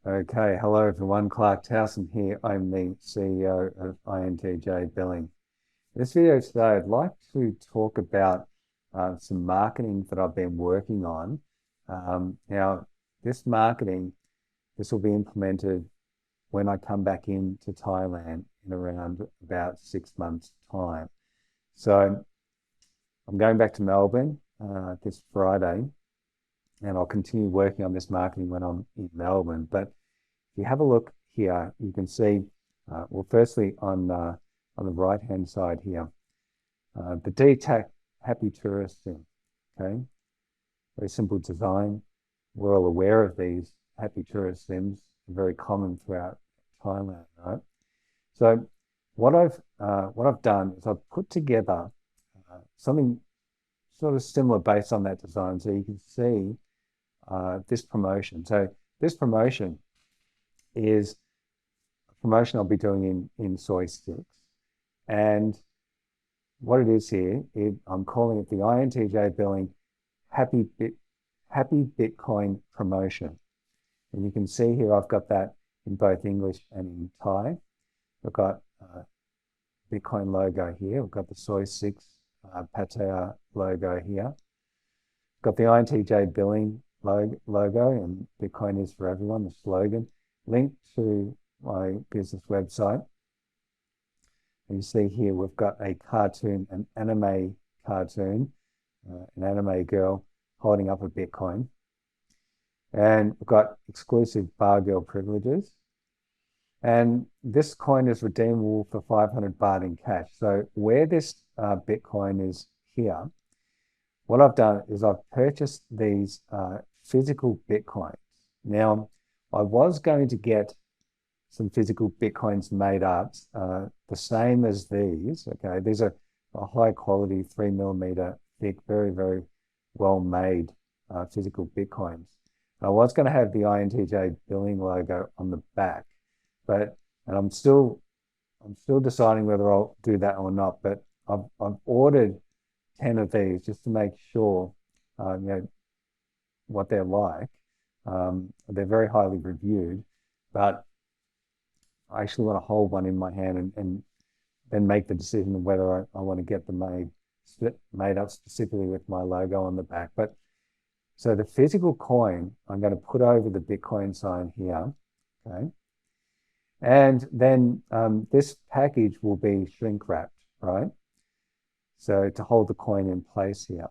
Okay, hello everyone. Clarke Towson here. I'm the CEO of INTJ Billing. In this video today, I'd like to talk about some marketing that I've been working on. Now, this marketing, this will be implemented when I come back into Thailand in around about 6 months' time. So I'm going back to Melbourne this Friday, and I'll continue working on this marketing when I'm in Melbourne. But if you have a look here, you can see, well, firstly on the right-hand side here, the DTAC Happy Tourist thing, okay? Very simple design. We're all aware of these Happy Tourist themes, very common throughout Thailand, right? So what I've done is I've put together something sort of similar based on that design, so you can see this promotion. So this promotion is a promotion I'll be doing in Soy Sticks. And what it is here, I'm calling it the INTJ Billing Happy Bitcoin Promotion. And you can see here I've got that in both English and in Thai. We've got Bitcoin logo here. We've got the Soy Sticks Pattaya logo here. Got the INTJ Billing logo, and Bitcoin is for everyone, the slogan. Link to my business website. And you see here we've got a cartoon, an anime cartoon, an anime girl holding up a Bitcoin. And we've got exclusive bar girl privileges. And this coin is redeemable for 500 baht in cash. So where this Bitcoin is here, what I've done is I've purchased these physical Bitcoins. Now, I was going to get some physical Bitcoins made up, the same as these. Okay, these are a high quality 3mm thick, very, very well made physical Bitcoins. And I was going to have the INTJ billing logo on the back, and I'm still deciding whether I'll do that or not. But I've ordered 10 of these just to make sure, what they're like. They're very highly reviewed, but I actually want to hold one in my hand and then make the decision of whether I want to get them made up specifically with my logo on the back. But so the physical coin, I'm going to put over the Bitcoin sign here, okay? And then this package will be shrink wrapped, right? So to hold the coin in place here.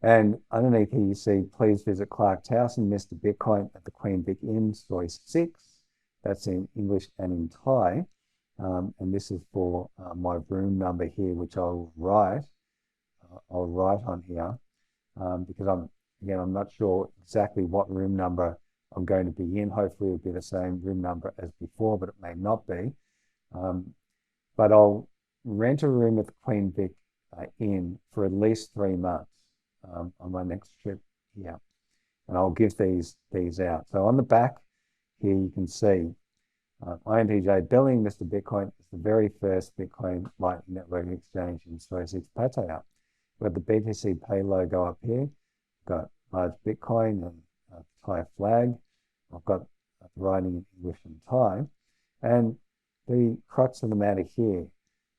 And underneath here you see, please visit Clarke Towson, Mr. Bitcoin at the Queen Vic Inn, Soy 6. That's in English and in Thai. And this is for my room number here, which I'll write on here because I'm not sure exactly what room number I'm going to be in. Hopefully it'll be the same room number as before, but it may not be. But I'll rent a room at the Queen Vic Inn for at least 3 months on my next trip here. And I'll give these out. So on the back here you can see INTJ Billing, Mr. Bitcoin is the very first Bitcoin Lightning Network exchange in Soy 6 Pattaya. We've got the BTC Pay logo up here. We've got large Bitcoin and Thai flag. I've got writing in English and Thai. And the crux of the matter here,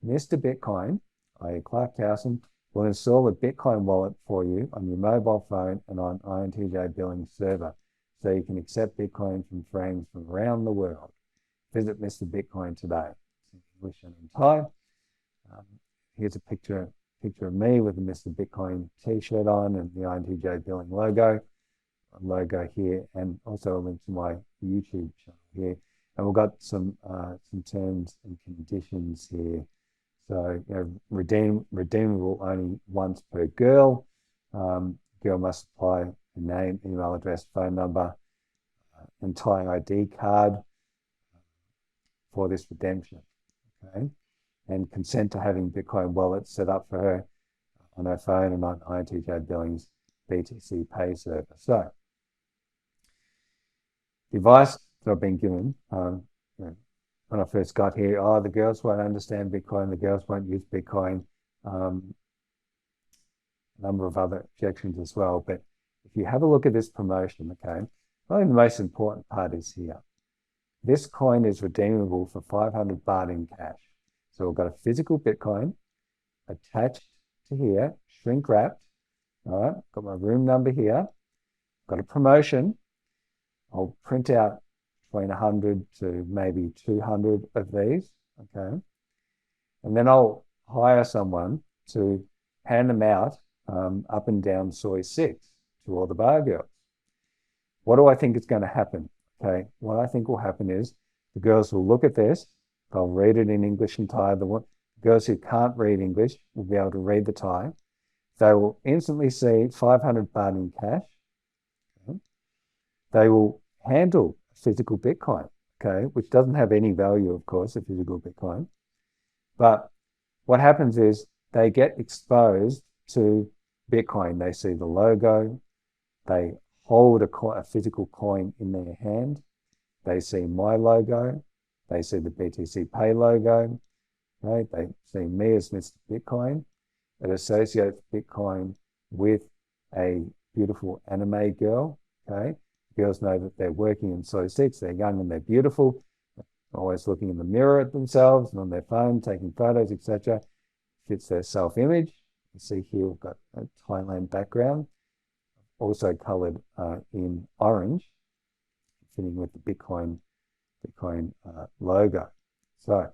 Mr. Bitcoin, i.e. Clarke Towson, will install a Bitcoin wallet for you on your mobile phone and on INTJ Billing server, so you can accept Bitcoin from friends from around the world. Visit Mr. Bitcoin today. It's in English and in Thai. Here's a picture of me with the Mr. Bitcoin t-shirt on and the INTJ Billing logo here, and also a link to my YouTube channel here. And we've got some terms and conditions here. So, redeemable only once per girl. Girl must supply a name, email address, phone number, and Thai ID card for this redemption, okay? And consent to having Bitcoin wallets set up for her on her phone and on INTJ Billing's BTC Pay server. So, the advice that I've been given, when I first got here, the girls won't understand Bitcoin, the girls won't use Bitcoin, a number of other objections as well. But if you have a look at this promotion, okay, Probably the most important part is here. This coin is redeemable for 500 baht in cash. So we've got a physical Bitcoin attached to here, shrink wrapped. All right, got my room number here. Got a promotion. I'll print out between 100 to maybe 200 of these. Okay. And then I'll hire someone to hand them out up and down Soy 6 to all the bar girls. What do I think is going to happen? Okay, what I think will happen is the girls will look at this, they'll read it in English and Thai. The girls who can't read English will be able to read the Thai. They will instantly see 500 baht in cash. Okay. They will handle physical Bitcoin, okay, which doesn't have any value, of course, a physical Bitcoin. But what happens is they get exposed to Bitcoin. They see the logo, they hold a physical coin in their hand. They see my logo. They see the BTC Pay logo. Right? They see me as Mr. Bitcoin. It associates Bitcoin with a beautiful anime girl. Okay, girls know that they're working in Soy 6. They're young and they're beautiful. Always looking in the mirror at themselves and on their phone, taking photos, etc. Fits their self-image. You see here we've got a Thailand background, also colored in orange, fitting with the Bitcoin logo. So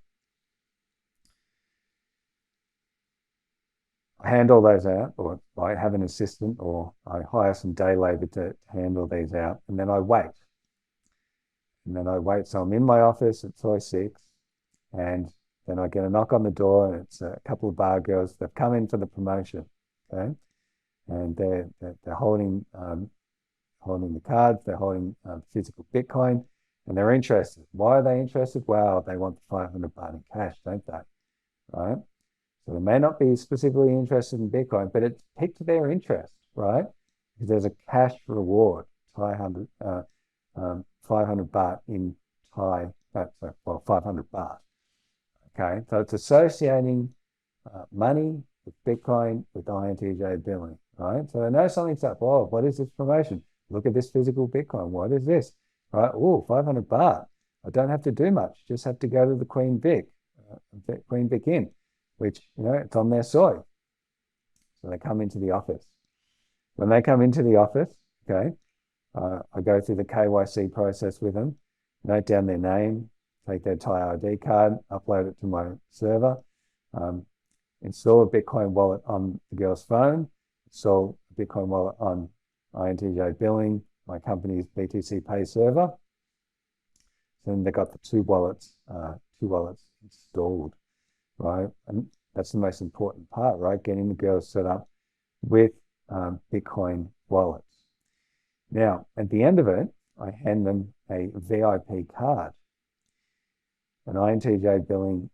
I hand all those out, or I have an assistant, or I hire some day labor to handle these out, and then I wait. So I'm in my office at Soy 6, and then I get a knock on the door, and it's a couple of bar girls. They've come in for the promotion, okay? And they're holding the cards, they're holding physical Bitcoin, and they're interested. Why are they interested? Well, they want the 500 baht in cash, don't they? Right? So they may not be specifically interested in Bitcoin, but it's piqued their interest, right? Because there's a cash reward, 500 baht in Thai, 500 baht. Okay, so it's associating money with Bitcoin with INTJ billing, right? So they know something's up. Oh, what is this promotion? Look at this physical Bitcoin. What is this? Right? Oh, 500 baht. I don't have to do much. Just have to go to the Queen Vic Inn, which, it's on their soy. So they come into the office. When they come into the office, okay, I go through the KYC process with them, note down their name, take their Thai ID card, upload it to my server, install a Bitcoin wallet on the girl's phone, install a Bitcoin wallet on INTJ billing, my company's BTC Pay server. So then they got the two wallets installed, right? And that's the most important part, right? Getting the girls set up with Bitcoin wallets. Now, at the end of it, I hand them a VIP card, an INTJ billing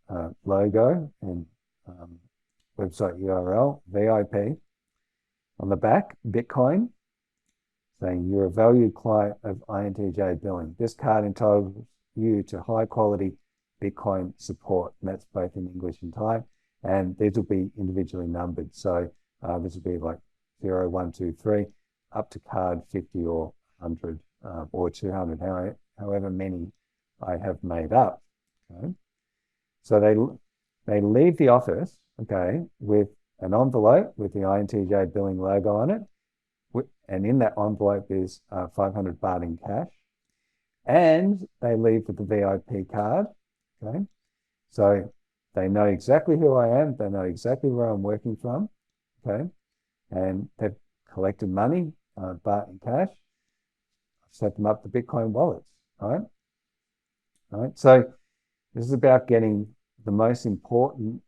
logo and website URL, VIP. On the back, Bitcoin, saying you're a valued client of INTJ billing. This card entitles you to high quality Bitcoin support, and that's both in English and Thai. And these will be individually numbered. So this will be like 0, 1, 2, 3, up to card 50 or 100 or 200, however many I have made up. Okay? So they leave the office, okay, with an envelope with the INTJ billing logo on it. And in that envelope is 500 baht in cash. And they leave with the VIP card, okay? So they know exactly who I am. They know exactly where I'm working from, okay? And they've collected money, baht in cash. I've set them up to Bitcoin wallets, right? All right. So this is about getting the most important,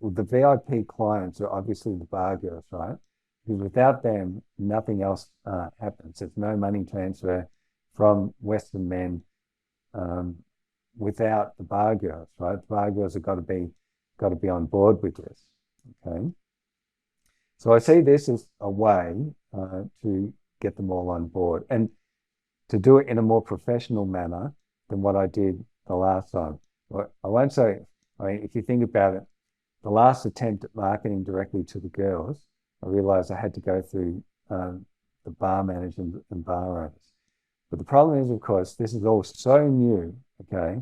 the VIP clients are obviously the bar girls, right? Because without them, nothing else happens. There's no money transfer from Western men without the bar girls, right? The bar girls have got to be on board with this, okay? So I see this as a way to get them all on board and to do it in a more professional manner than what I did the last time. I won't say, if you think about it, the last attempt at marketing directly to the girls, I realized I had to go through the the bar managers and bar owners. But the problem is, of course, this is all so new, okay?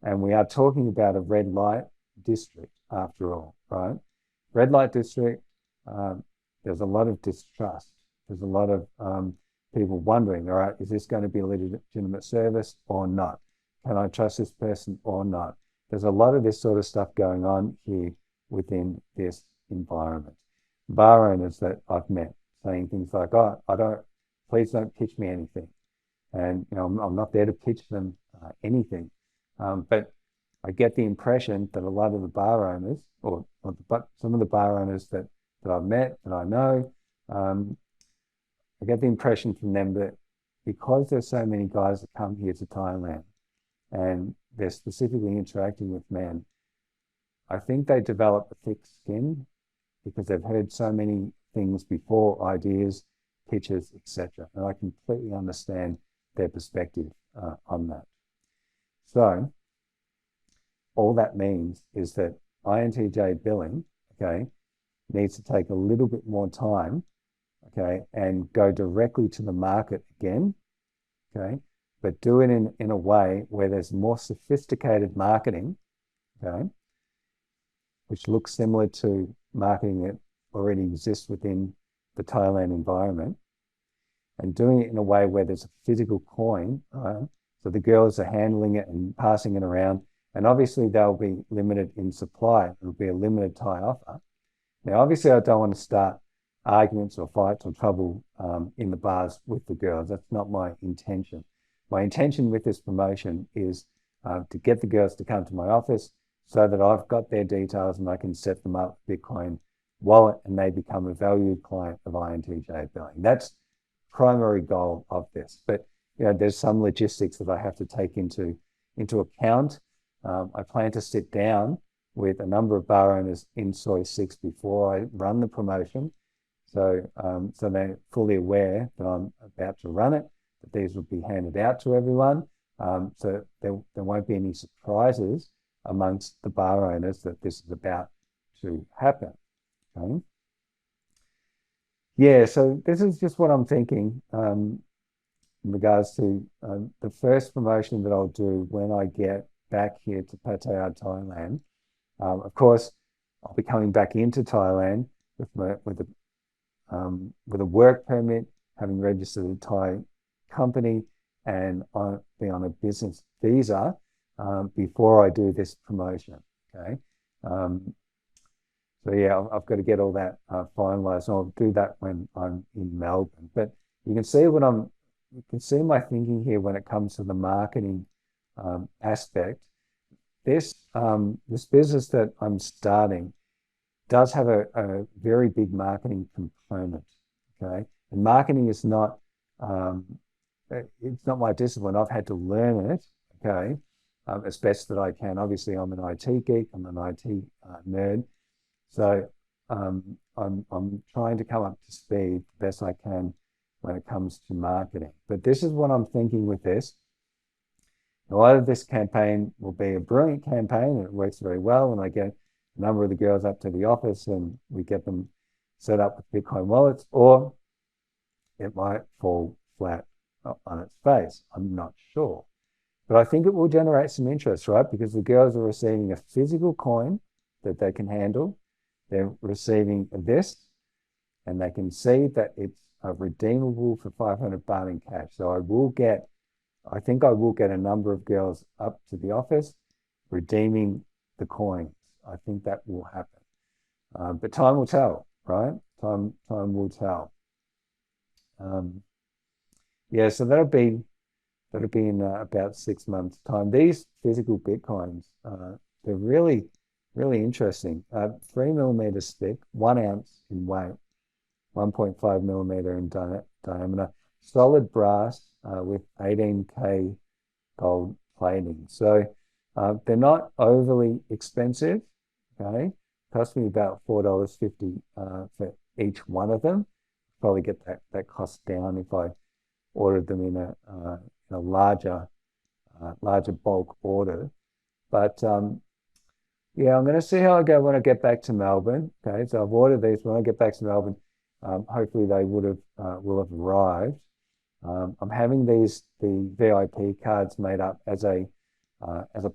And we are talking about a red light district after all, right? Red light district, there's a lot of distrust. There's a lot of people wondering, all right, is this going to be a legitimate service or not? Can I trust this person or not? There's a lot of this sort of stuff going on here within this environment. Bar owners that I've met saying things like, oh, please don't pitch me anything. And, I'm not there to pitch them anything. But I get the impression that a lot of the bar owners, but some of the bar owners that I've met, that I know, I get the impression from them that because there's so many guys that come here to Thailand and they're specifically interacting with men, I think they develop a thick skin because they've heard so many things before, ideas, pitches, etc. And I completely understand their perspective on that. So all that means is that INTJ billing, okay, needs to take a little bit more time, okay, and go directly to the market again, okay, but do it in a way where there's more sophisticated marketing, okay, which looks similar to marketing that already exists within the Thailand environment, and doing it in a way where there's a physical coin, so the girls are handling it and passing it around, and obviously they'll be limited in supply. It'll be a limited Thai offer. Now, obviously, I don't want to start arguments or fights or trouble in the bars with the girls. That's not my intention. My intention with this promotion is to get the girls to come to my office so that I've got their details and I can set them up with Bitcoin wallet and they become a valued client of INTJ billing. That's primary goal of this. But there's some logistics that I have to take into account. I plan to sit down with a number of bar owners in Soy 6 before I run the promotion. So they're fully aware that I'm about to run it, that these will be handed out to everyone. So there won't be any surprises amongst the bar owners that this is about to happen. Okay? Yeah, so this is just what I'm thinking in regards to the first promotion that I'll do when I get back here to Pattaya, Thailand. Of course, I'll be coming back into Thailand with a work permit, having registered a Thai company, and I'll be on a business visa before I do this promotion. Okay, so yeah, I've got to get all that finalized. I'll do that when I'm in Melbourne. But you can see you can see my thinking here when it comes to the marketing aspect. This business that I'm starting does have a very big marketing component, okay? And marketing is not, it's not my discipline. I've had to learn it, okay, as best that I can. Obviously, I'm an IT geek, I'm an IT nerd. So I'm trying to come up to speed the best I can when it comes to marketing. But this is what I'm thinking with this. A lot of this campaign will be a brilliant campaign and it works very well. And I get a number of the girls up to the office and we get them set up with Bitcoin wallets, or it might fall flat on its face. I'm not sure. But I think it will generate some interest, right? Because the girls are receiving a physical coin that they can handle. They're receiving this and they can see that it's redeemable for 500 baht in cash. So I think I will get a number of girls up to the office redeeming the coins. I think that will happen. But time will tell, right? Time will tell. Yeah, so that'll be in about 6 months' time. These physical Bitcoins, they're really, really interesting. 3 millimeter thick, 1 ounce in weight, 1.5 millimeter in diameter, solid brass with 18K gold plating. So they're not overly expensive, okay? Cost me about $4.50 for each one of them. Probably get that cost down if I ordered them in a larger bulk order. But yeah, I'm going to see how I go when I get back to Melbourne. Okay, so I've ordered these. When I get back to Melbourne, hopefully they will have arrived. I'm having the VIP cards made up as a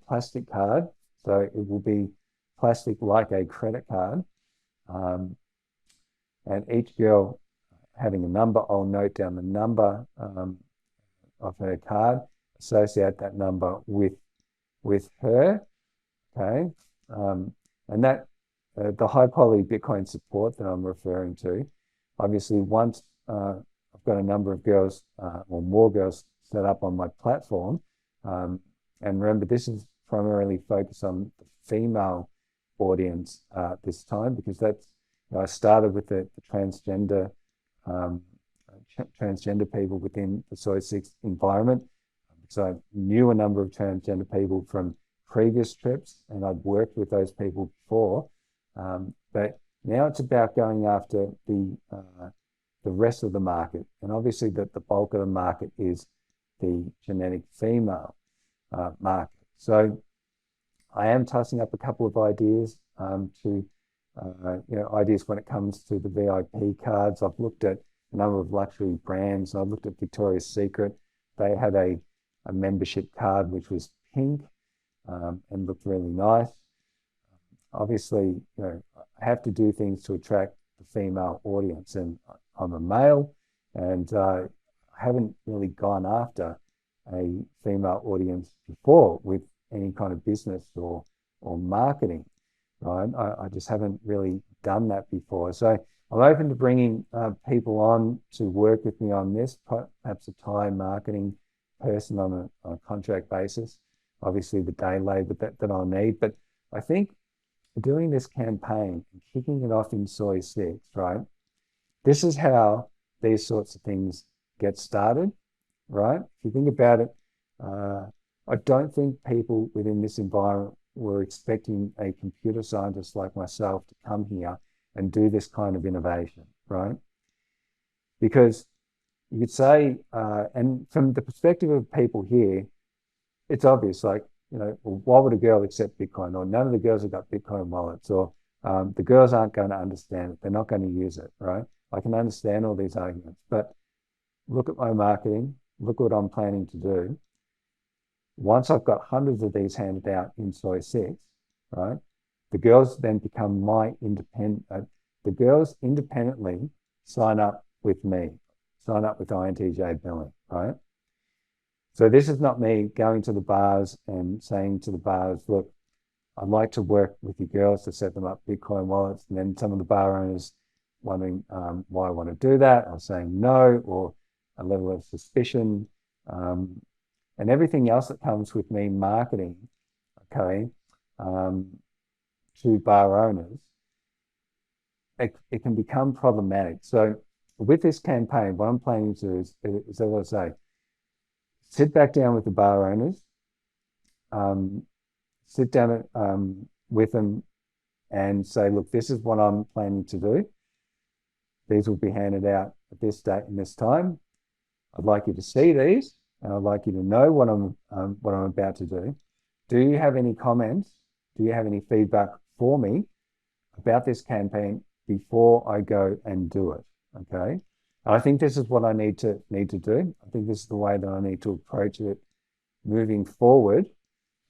plastic card, so it will be plastic like a credit card. And each girl having a number, I'll note down the number of her card, associate that number with her. Okay, and that the high quality Bitcoin support that I'm referring to. Obviously, once I've got a number of girls or more girls set up on my platform, and remember, this is primarily focused on the female audience this time, because that's, I started with the transgender people within the Soy 6 environment. So I knew a number of transgender people from previous trips, and I'd worked with those people before. But now it's about going after the rest of the market, and obviously the bulk of the market is the genetic female market. So I am tossing up a couple of ideas ideas when it comes to the VIP cards. I've looked at a number of luxury brands. I've looked at Victoria's Secret. They had a membership card which was pink and looked really nice. Obviously, I have to do things to attract the female audience, and I'm a male, and I haven't really gone after a female audience before with any kind of business or marketing, right? I just haven't really done that before. So I'm open to bringing people on to work with me on this, perhaps a Thai marketing person on a contract basis. Obviously, the day labor that I'll need. But I think doing this campaign and kicking it off in Soy 6, right? This is how these sorts of things get started, right? If you think about it, I don't think people within this environment were expecting a computer scientist like myself to come here and do this kind of innovation, right? Because you could say, and from the perspective of people here, it's obvious, like, well, why would a girl accept Bitcoin? Or none of the girls have got Bitcoin wallets, or the girls aren't going to understand it. They're not going to use it, right? I can understand all these arguments, but look at my marketing, look what I'm planning to do. Once I've got hundreds of these handed out in Soy 6, right, the girls then become my independent, the girls independently sign up with me, sign up with INTJ Billing, right? So this is not me going to the bars and saying to the bars, look, I'd like to work with you girls to set them up Bitcoin wallets. And then some of the bar owners wondering why I want to do that, or saying no, or a level of suspicion, and everything else that comes with me marketing, okay, to bar owners, it can become problematic. So with this campaign, what I'm planning to do is as I say, sit back down with the bar owners, sit down with them and say, look, this is what I'm planning to do. These will be handed out at this date and this time. I'd like you to see these, and I'd like you to know what I'm about to do. Do you have any comments? Do you have any feedback for me about this campaign before I go and do it? Okay. I think this is what I need to do. I think this is the way that I need to approach it moving forward.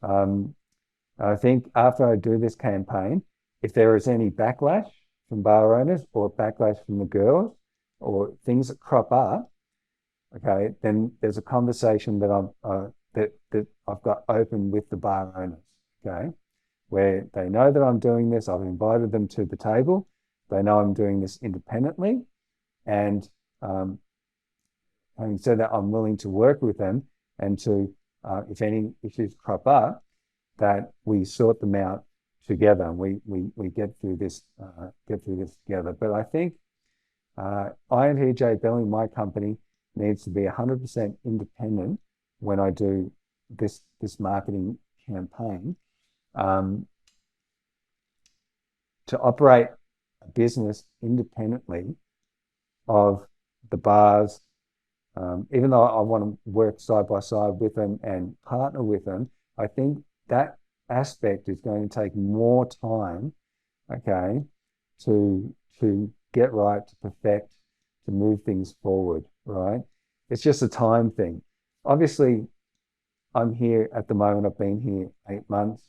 I think after I do this campaign, if there is any backlash from bar owners or backlash from the girls or things that crop up, okay, then there's a conversation that that I've got open with the bar owners, okay, where they know that I'm doing this. I've invited them to the table. They know I'm doing this independently, and having said that, I'm willing to work with them and to, if any issues crop up, that we sort them out together. We get through this together. But I think INTJ Billing, my company, needs to be 100% independent when I do this marketing campaign, to operate a business independently of the bars. Even though I want to work side by side with them and partner with them, I think that aspect is going to take more time, okay, to get right, to perfect, to move things forward, right? It's just a time thing. Obviously, I'm here at the moment. I've been here 8 months.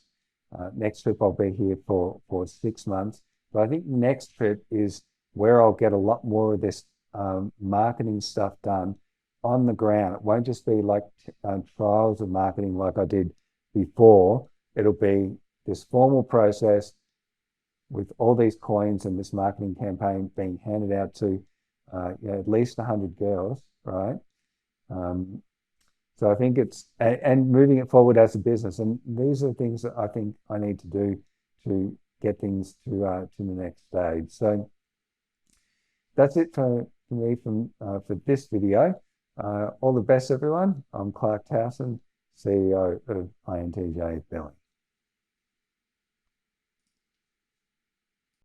Next trip, I'll be here for 6 months. But I think the next trip is where I'll get a lot more of this marketing stuff done on the ground. It won't just be like trials of marketing like I did before. It'll be this formal process with all these coins and this marketing campaign being handed out to at least 100 girls, right? Um, so I think and moving it forward as a business. And these are things that I think I need to do to get things to the next stage. So that's it for me for this video. All the best, everyone. I'm Clarke Towson, CEO of INTJ Billing.